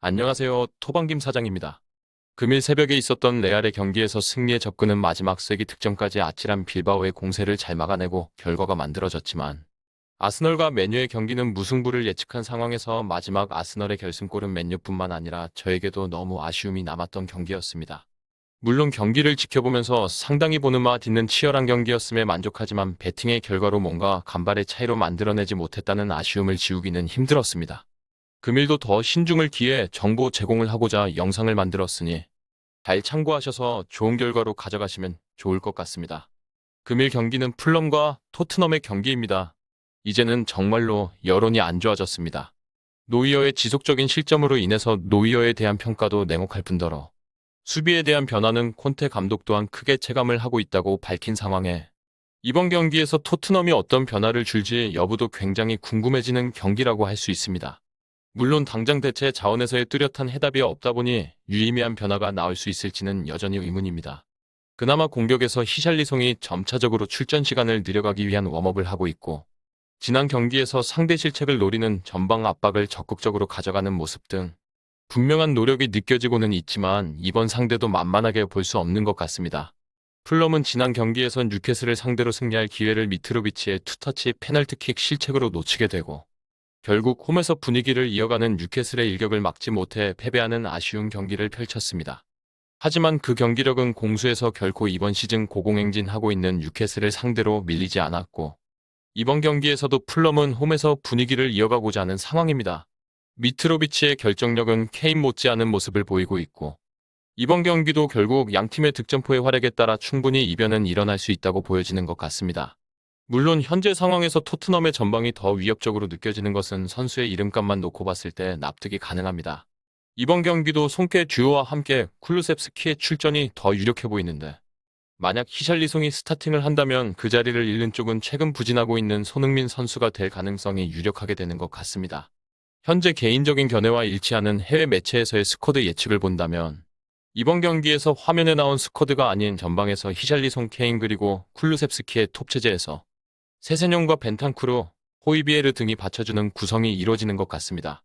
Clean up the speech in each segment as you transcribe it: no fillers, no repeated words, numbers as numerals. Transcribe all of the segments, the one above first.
안녕하세요. 토방김 사장입니다. 금일 새벽에 있었던 레알의 경기에서 승리에 접근은 마지막 쐐기 득점까지 아찔한 빌바오의 공세를 잘 막아내고 결과가 만들어졌지만 아스널과 맨유의 경기는 무승부를 예측한 상황에서 마지막 아스널의 결승골은 맨유뿐만 아니라 저에게도 너무 아쉬움이 남았던 경기였습니다. 물론 경기를 지켜보면서 상당히 보는 맛 있는 치열한 경기였음에 만족하지만 배팅의 결과로 뭔가 간발의 차이로 만들어내지 못했다는 아쉬움을 지우기는 힘들었습니다. 금일도 더 신중을 기해 정보 제공을 하고자 영상을 만들었으니 잘 참고하셔서 좋은 결과로 가져가시면 좋을 것 같습니다. 금일 경기는 풀럼과 토트넘의 경기입니다. 이제는 정말로 여론이 안 좋아졌습니다. 노이어의 지속적인 실점으로 인해서 노이어에 대한 평가도 냉혹할 뿐더러 수비에 대한 변화는 콘테 감독 또한 크게 체감을 하고 있다고 밝힌 상황에 이번 경기에서 토트넘이 어떤 변화를 줄지 여부도 굉장히 궁금해지는 경기라고 할 수 있습니다. 물론 당장 대체 자원에서의 뚜렷한 해답이 없다 보니 유의미한 변화가 나올 수 있을지는 여전히 의문입니다. 그나마 공격에서 히샬리송이 점차적으로 출전 시간을 늘려가기 위한 웜업을 하고 있고 지난 경기에서 상대 실책을 노리는 전방 압박을 적극적으로 가져가는 모습 등 분명한 노력이 느껴지고는 있지만 이번 상대도 만만하게 볼 수 없는 것 같습니다. 풀럼은 지난 경기에서 뉴캐슬을 상대로 승리할 기회를 미트로비치의 투터치 페널티킥 실책으로 놓치게 되고 결국 홈에서 분위기를 이어가는 뉴캐슬의 일격을 막지 못해 패배하는 아쉬운 경기를 펼쳤습니다. 하지만 그 경기력은 공수에서 결코 이번 시즌 고공행진하고 있는 뉴캐슬을 상대로 밀리지 않았고 이번 경기에서도 풀럼은 홈에서 분위기를 이어가고자 하는 상황입니다. 미트로비치의 결정력은 케인 못지않은 모습을 보이고 있고 이번 경기도 결국 양팀의 득점포의 활약에 따라 충분히 이변은 일어날 수 있다고 보여지는 것 같습니다. 물론 현재 상황에서 토트넘의 전방이 더 위협적으로 느껴지는 것은 선수의 이름값만 놓고 봤을 때 납득이 가능합니다. 이번 경기도 손께 듀오와 함께 쿨루셉스키의 출전이 더 유력해 보이는데 만약 히샬리송이 스타팅을 한다면 그 자리를 잃는 쪽은 최근 부진하고 있는 손흥민 선수가 될 가능성이 유력하게 되는 것 같습니다. 현재 개인적인 견해와 일치하는 해외 매체에서의 스쿼드 예측을 본다면 이번 경기에서 화면에 나온 스쿼드가 아닌 전방에서 히샬리송, 케인 그리고 쿨루셉스키의 톱 체제에서 세세뇽과 벤탄쿠르, 호이비에르 등이 받쳐주는 구성이 이루어지는 것 같습니다.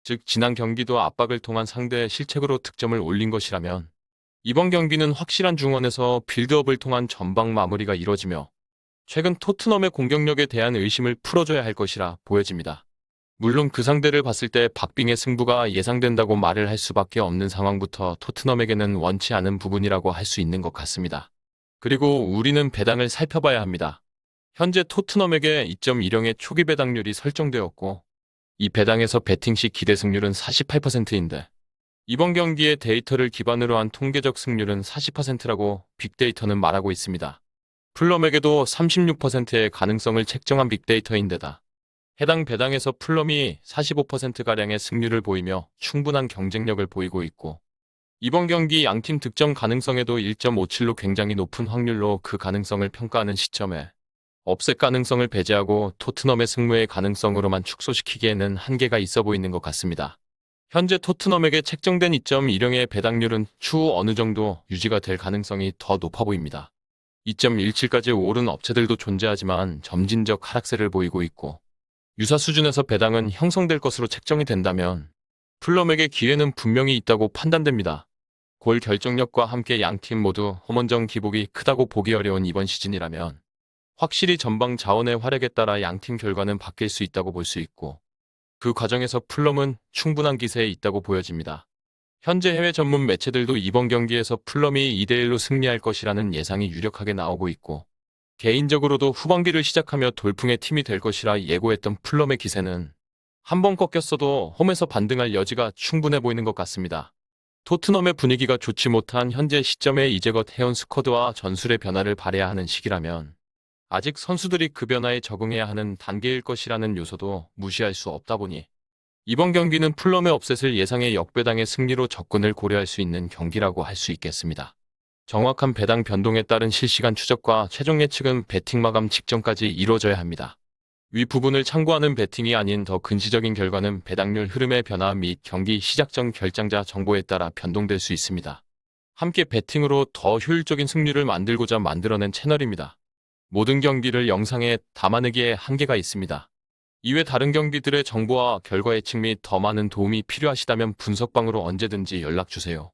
즉 지난 경기도 압박을 통한 상대의 실책으로 득점을 올린 것이라면 이번 경기는 확실한 중원에서 빌드업을 통한 전방 마무리가 이루어지며 최근 토트넘의 공격력에 대한 의심을 풀어줘야 할 것이라 보여집니다. 물론 그 상대를 봤을 때 박빙의 승부가 예상된다고 말을 할 수밖에 없는 상황부터 토트넘에게는 원치 않은 부분이라고 할 수 있는 것 같습니다. 그리고 우리는 배당을 살펴봐야 합니다. 현재 토트넘에게 2.10의 초기 배당률이 설정되었고 이 배당에서 배팅 시 기대 승률은 48%인데 이번 경기의 데이터를 기반으로 한 통계적 승률은 40%라고 빅데이터는 말하고 있습니다. 풀럼에게도 36%의 가능성을 책정한 빅데이터인데다 해당 배당에서 풀럼이 45%가량의 승률을 보이며 충분한 경쟁력을 보이고 있고 이번 경기 양팀 득점 가능성에도 1.57로 굉장히 높은 확률로 그 가능성을 평가하는 시점에 업셋 가능성을 배제하고 토트넘의 승무의 가능성으로만 축소시키기에는 한계가 있어 보이는 것 같습니다. 현재 토트넘에게 책정된 2.10의 배당률은 추후 어느 정도 유지가 될 가능성이 더 높아 보입니다. 2.17까지 오른 업체들도 존재하지만 점진적 하락세를 보이고 있고 유사 수준에서 배당은 형성될 것으로 책정이 된다면 풀럼에게 기회는 분명히 있다고 판단됩니다. 골 결정력과 함께 양팀 모두 홈원정 기복이 크다고 보기 어려운 이번 시즌이라면 확실히 전방 자원의 활약에 따라 양팀 결과는 바뀔 수 있다고 볼 수 있고 그 과정에서 풀럼은 충분한 기세에 있다고 보여집니다. 현재 해외 전문 매체들도 이번 경기에서 풀럼이 2대1로 승리할 것이라는 예상이 유력하게 나오고 있고 개인적으로도 후반기를 시작하며 돌풍의 팀이 될 것이라 예고했던 풀럼의 기세는 한번 꺾였어도 홈에서 반등할 여지가 충분해 보이는 것 같습니다. 토트넘의 분위기가 좋지 못한 현재 시점에 이제껏 해온 스쿼드와 전술의 변화를 발휘해야 하는 시기라면 아직 선수들이 그 변화에 적응해야 하는 단계일 것이라는 요소도 무시할 수 없다 보니 이번 경기는 풀럼의 업셋을 예상해 역배당의 승리로 접근을 고려할 수 있는 경기라고 할 수 있겠습니다. 정확한 배당 변동에 따른 실시간 추적과 최종 예측은 배팅 마감 직전까지 이루어져야 합니다. 위 부분을 참고하는 배팅이 아닌 더 근시적인 결과는 배당률 흐름의 변화 및 경기 시작 전 결장자 정보에 따라 변동될 수 있습니다. 함께 배팅으로 더 효율적인 승률을 만들고자 만들어낸 채널입니다. 모든 경기를 영상에 담아내기에 한계가 있습니다. 이외 다른 경기들의 정보와 결과 예측 및 더 많은 도움이 필요하시다면 분석방으로 언제든지 연락 주세요.